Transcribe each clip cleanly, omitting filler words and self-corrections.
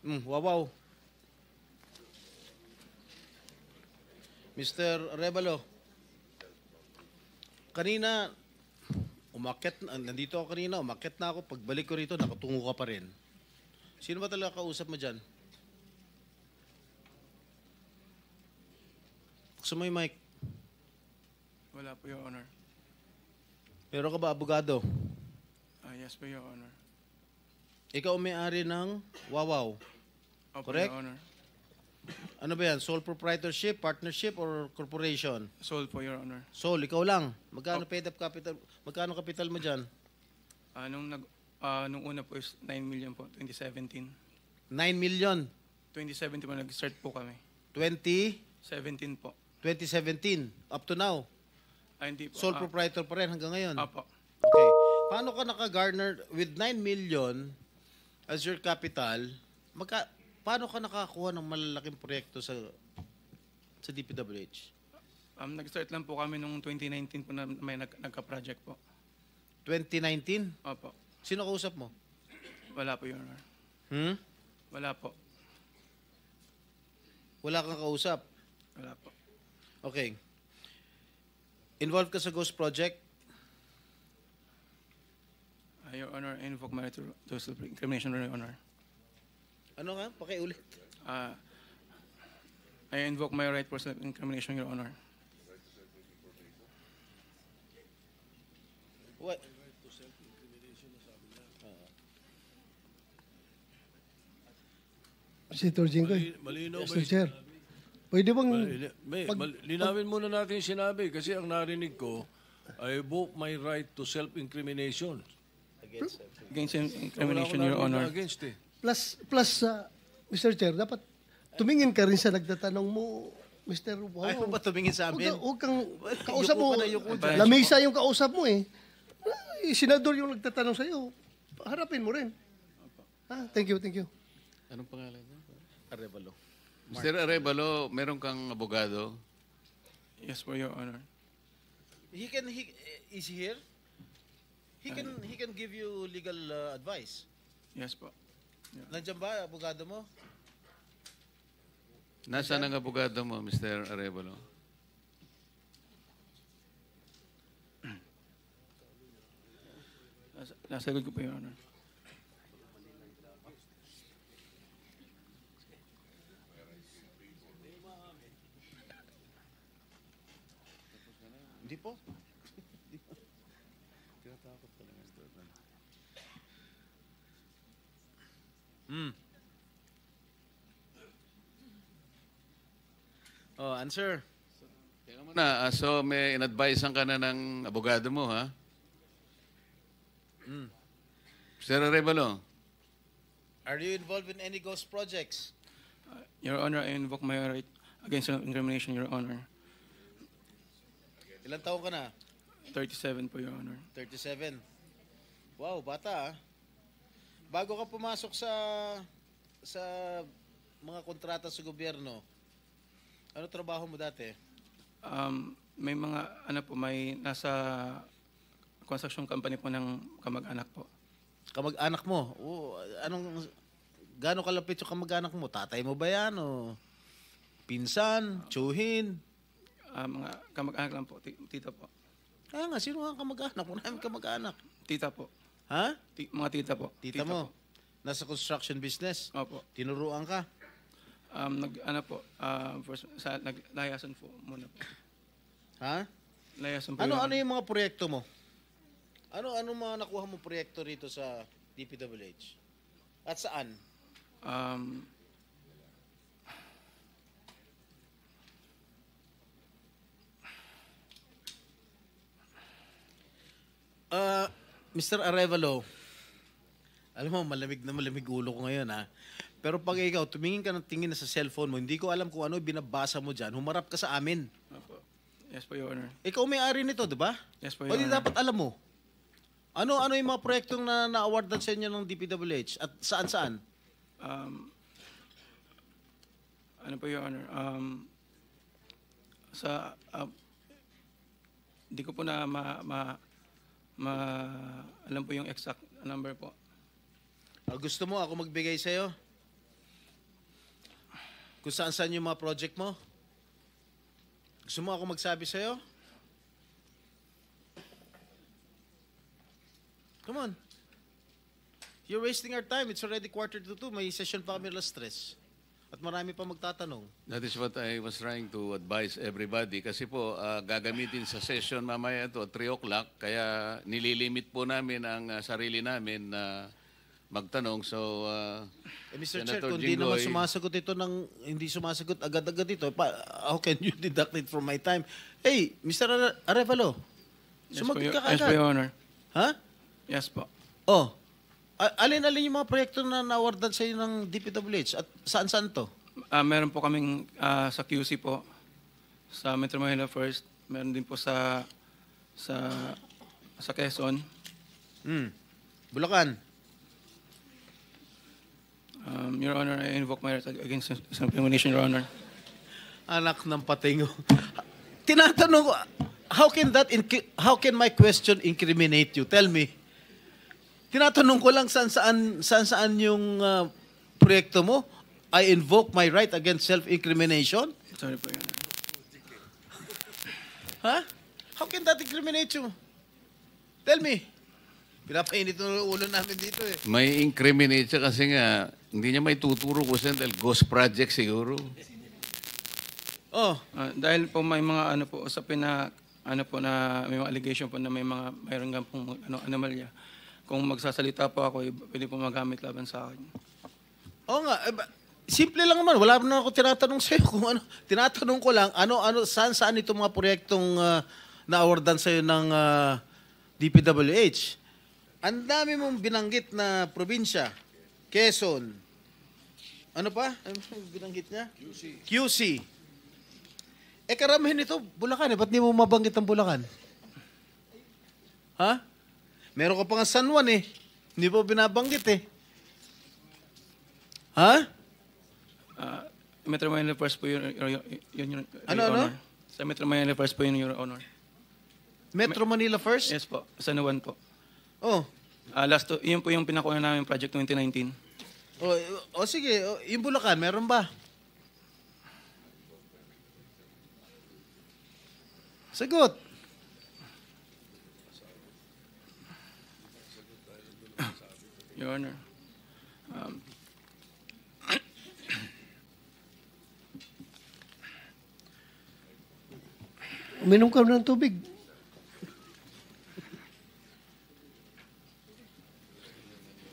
Wow. Mr. Arevalo, kanina, nandito ako kanina, umakyat na ako. Pagbalik ko rito, nakatungo ka pa rin. Sino ba talaga kausap mo dyan? Buksan mo yung mic. Wala po, Your Honor. Meron ka ba abogado? Yes po, Your Honor. Ikaw may-ari ng Wawaw. Opo, Correct? Your Honor. Ano ba yan? Sole proprietorship, partnership, or corporation? Sold po, Your Honor. Sole, ikaw lang. Magkano paid up capital? Magkano capital mo dyan? Nung una po is 9 million po, 2017. 9 million. 2017 po, nag-start po kami. 2017 17 po. up to now. Hindi po. Sole proprietor pa rin hanggang ngayon. Apo. Okay. Paano ka naka-garner with 9 million as your capital? Paano ka nakakuha ng malalaking proyekto sa DPWH? Nag-start lang po kami nung 2019 po na may nagka-project po. 2019? Opo. Sino kausap mo? Wala po, Your Honor. Wala po. Wala kang kausap? Wala po. Okay. Involved ka sa Ghost Project? Your Honor, I invoke my right to self-incrimination, Your Honor. Ano nga? Pakiulit. I invoke my right for self-incrimination, Your Honor. What? Senator Jinggoy. Malinaw ba Mr. Chair. Pwede bang... linawin muna natin yung sinabi kasi ang narinig ko, I invoke my right to self-incrimination. Against incrimination, Your Honor. Against eh. Plus, Mr. Chair, dapat tumingin ka rin sa nagtatanong mo, Mr. Wow. Ayaw ba tumingin sa amin? Huwag kang kausap mo. Yuko ka na, Lamisa yung kausap mo eh. Senador yung nagtatanong sa'yo. Harapin mo rin. Thank you. Anong pangalan niya? Arevalo. Mr. Arevalo, meron kang abogado? Yes po, Your Honor. Is he here? He can give you legal advice. Yes po. Nandiyan ba abogado mo? Nasaan ang abogado mo, Mr. Arevalo? Nasa likod ko po, Your Honor. Hindi po. Tinatakot ka lang, Mr. Oh, answer. Teka muna, so may in-advisean ka na ng abogado mo, ha? Mr. Arevalo? Are you involved in any ghost projects? Your Honor, I invoke my right against incrimination, Your Honor. Ilang taon ka na? 37 po, Your Honor. 37. Wow, bata ah. Bago ka pumasok sa mga kontrata sa gobyerno, ano trabaho mo dati? May mga, may nasa construction company po ng kamag-anak po. Kamag-anak mo? Gaano kalapit yung kamag-anak mo? Tatay mo ba yan? O pinsan? Tsuhin? Mga kamag-anak lang po, tita po. Kaya nga, sino nga kamag-anak? Maraming kamag-anak. Tita po. Ha? Mga tita po. Tita mo? Po. Nasa construction business? Opo. Tinuruan ka? Naglayasan po muna po. Ha? Layasan po. Ano yung mga proyekto mo? Ano mga nakuha mo proyekto rito sa DPWH? At saan? Mr. Arevalo, alam mo, malamig ulo ko ngayon ha. Pero pag ikaw, tumingin ka ng tingin na sa cellphone mo, hindi ko alam kung ano binabasa mo dyan, humarap ka sa amin. Opo. Yes po, Your Honor. Ikaw may-ari nito, di ba? Yes po, O Your di Honor. dapat alam mo. Ano yung mga proyektong na-awardan sa inyo ng DPWH? At saan-saan? Ano po, Your Honor? Hindi ko po na alam po yung exact number po. Gusto mo ako magbigay sa'yo? Kung saan-saan yung mga project mo? Gusto mo ako magsabi sa'yo? Come on. You're wasting our time. It's already 1:45. May session pa kami alas 3. At marami pa magtatanong. That is what I was trying to advise everybody. Kasi po, gagamitin sa session mamaya ito, 3 o'clock. Kaya nililimit po namin ang sarili namin na magtanong. So, Mr. Chair, Senator kung di naman Jinggoy, sumasagot ito hindi sumasagot agad-agad ito, how can you deduct it from my time? Hey, Mr. Arevalo, sumagot ka Yes po, agad. Your Honor. Ha? Yes po. Oh, alin-alin yung mga proyekto na nawardan sa iyo ng DPWH at saan-saan to? Meron po kaming sa QC po, sa Metro Manila First. Meron din po sa Quezon. Bulacan. Your Honor, I invoke my right against self-incrimination, Your Honor. Anak ng patingo. Tinatanong ko, how can my question incriminate you? Tell me. Tinatanong ko lang saan yung proyekto mo. I invoke my right against self-incrimination? Sorry po, Your Honor. Ha? How can that incriminate you? Tell me. Pinapainit ng ulo namin dito eh. may incriminate siya kasi nga, hindi niya may tuturo ko siya dahil ghost project siguro. Oh, Dahil po may mga usapin na may mga allegation po na mayroon nga pong anomalya. Kung magsasalita po ako, pwede po magamit laban sa akin. oo nga. Simple lang naman. Wala na ako tinatanong sa'yo kung ano. Tinatanong ko lang, saan itong mga proyektong na-awardan sa'yo ng DPWH. Ang dami mong binanggit na probinsya. Quezon. Ano pa? Ano binanggit niya? QC. Karamihan ito, Bulacan. Ba't di mo mabanggit ang Bulacan? Ha? Meron ka pa nga San Juan eh. Hindi mo binabanggit eh. Ha? Metro Manila First po yun, Your Ano? Honor. Sa Metro Manila First po yun, Your Honor. Metro Manila first? Yes po, San Juan po. Oh. Yun po yung pinakuha namin project 2019. Sige. Yung Bulacan, meron ba? Sagot. Your Honor. Uminom ka ng tubig.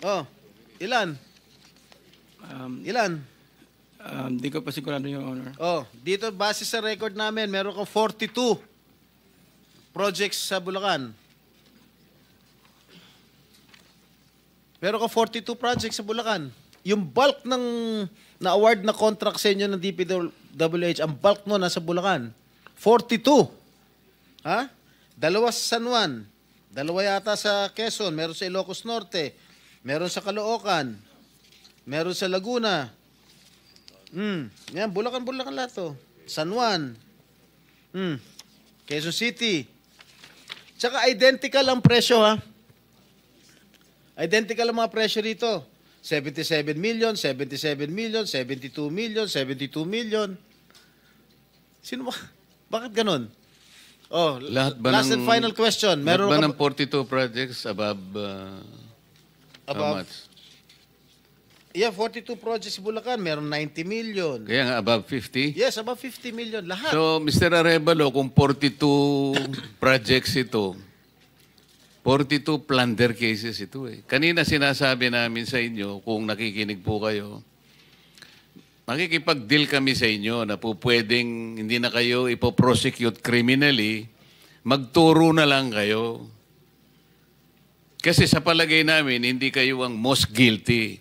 Oh. Ilan? Ilan? Di ko pa sigurado, Your Honor. Oh, dito base sa record namin, meron kang 42 projects sa Bulacan. Meron kang 42 projects sa Bulacan. Yung bulk ng na-award na contract sa inyo ng DPWH, ang bulk mo nasa Bulacan. 42. Ha? 2 sa San Juan. 2 yata sa Quezon. Meron sa Ilocos Norte. Meron sa Caloocan. Meron sa Laguna. Yan, Bulacan lahat to. San Juan. Quezon City. Tsaka identical ang presyo, ha? Identical ang mga presyo rito. 77 million, 77 million, 72 million, 72 million. Sino ba? Bakit ganun? Oh, last and final question. Lahat Meron ba ka ng 42 projects above, how much? Yeah, 42 projects sa Bulacan, meron 90 million. Kaya nga above 50? Yes, above 50 million. Lahat. So, Mr. Arevalo, kung 42 projects ito, 42 plunder cases ito eh. Kanina sinasabi namin sa inyo, kung nakikinig po kayo, makikipag-deal kami sa inyo na po pwedeng hindi na kayo ipoprosecute criminally, magturo na lang kayo. Kasi sa palagay namin, hindi kayo ang most guilty.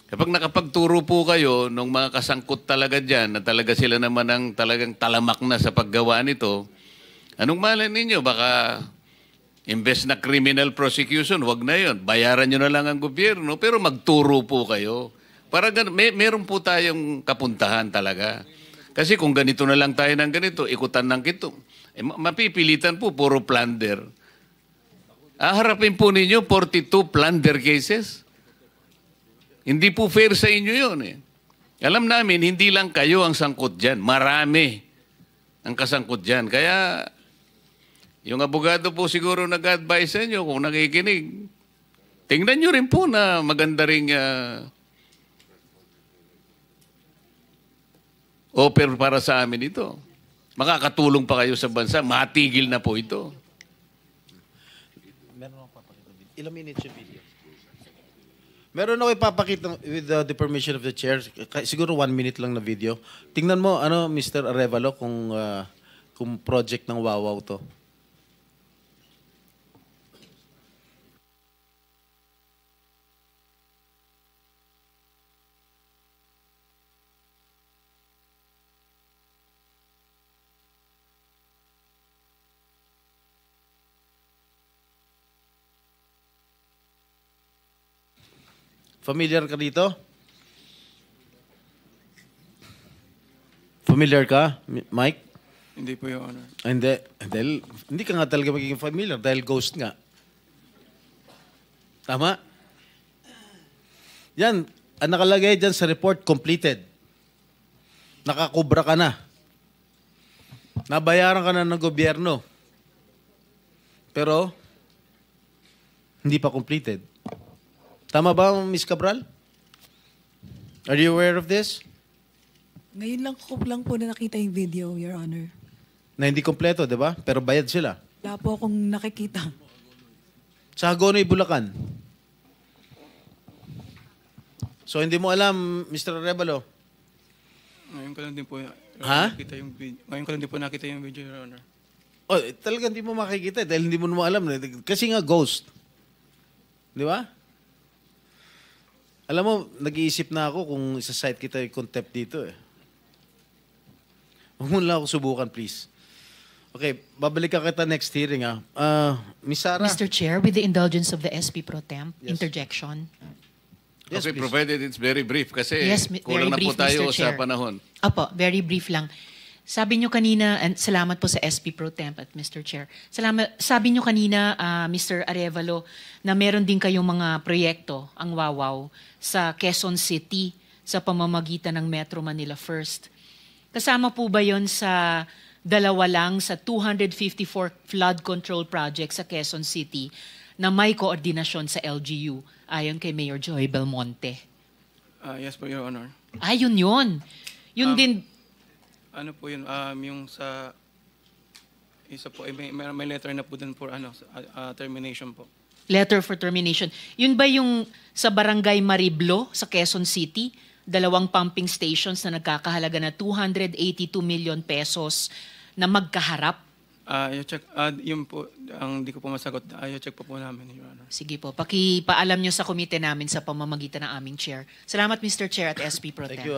Kapag nakapagturo po kayo ng mga kasangkot talaga dyan, na talaga sila naman ang talagang talamak na sa paggawa nito, anong malay ninyo? Baka imbes na criminal prosecution, wag na yon. Bayaran nyo na lang ang gobyerno, pero magturo po kayo. Para meron po tayong kapuntahan talaga. Kasi kung ganito na lang tayo ng ganito, ikutan ng kito, mapipilitan po, puro plunder. Harapin po ninyo 42 plunder cases. Hindi po fair sa inyo yun eh. Alam namin, hindi lang kayo ang sangkot dyan. Marami ang kasangkot dyan. Kaya, yung abogado po siguro nag-advise sa inyo kung nakikinig. Tingnan nyo rin po na maganda ring offer para sa amin ito. Makakatulong pa kayo sa bansa. Matigil na po ito. Ilang minutes yung video? Meron ako ipapakita with the permission of the chair. Siguro 1 minute lang na video. Tingnan mo, Mr. Arevalo, kung project ng Wawaw to. Familiar ka dito? Familiar ka, Mike? Hindi po, Your Honor. Hindi. Dahil, hindi ka nga talaga magiging familiar dahil ghost nga. Tama? Yan. Ang nakalagay dyan sa report, completed. Nakakubra ka na. Nabayaran ka na ng gobyerno. Pero, hindi pa completed. Tama ba, Ms. Cabral? Are you aware of this? Ngayon lang po na nakita yung video, Your Honor. Na hindi kompleto, di ba? Pero bayad sila. Wala po akong nakikita. Sa Hagonoy, Bulacan. So, hindi mo alam, Mr. Arevalo? Ngayon ko lang din po nakita yung video. Ngayon ko lang din po nakita yung video, Your Honor. Oh, talaga hindi mo makikita dahil hindi mo naman alam. Kasi nga ghost. Di ba? Alam mo, nag-iisip na ako kung isa-cite kita yung contempt dito eh. Huwag mo lang ako subukan, please. Okay, babalik ka kita next hearing ah. Miss Sara? Mr. Chair, with the indulgence of the SP Pro Temp, Yes. interjection. Yes, Okay, please. provided it's very brief kasi Yes, kulang na very po brief, tayo Mr. sa Chair. panahon. Opo, very brief lang. Sabi nyo kanina, and salamat po sa SP Pro Temp at Mr. Chair. Sabi nyo kanina, Mr. Arevalo, na meron din kayong mga proyekto, ang Wawaw, sa Quezon City sa pamamagitan ng Metro Manila First. Kasama po ba yon sa dalawa lang sa 254 flood control project sa Quezon City na may koordinasyon sa LGU ayon kay Mayor Joy Belmonte? Yes po, Your Honor. Ayun yun. Yun din. Ano po yun, yung sa isa po, may letter na po dun for termination po. Letter for termination. Yun ba yung sa Barangay Mariblo sa Quezon City? 2 pumping stations na nagkakahalaga na 282 million pesos na magkaharap? I-check, yun po, ang di ko po masagot, i-check po namin, Your Honor. Sige po, pakipaalam nyo sa komite namin sa pamamagitan ng aming chair. Salamat, Mr. Chair at SP Pro Thank Tem. you.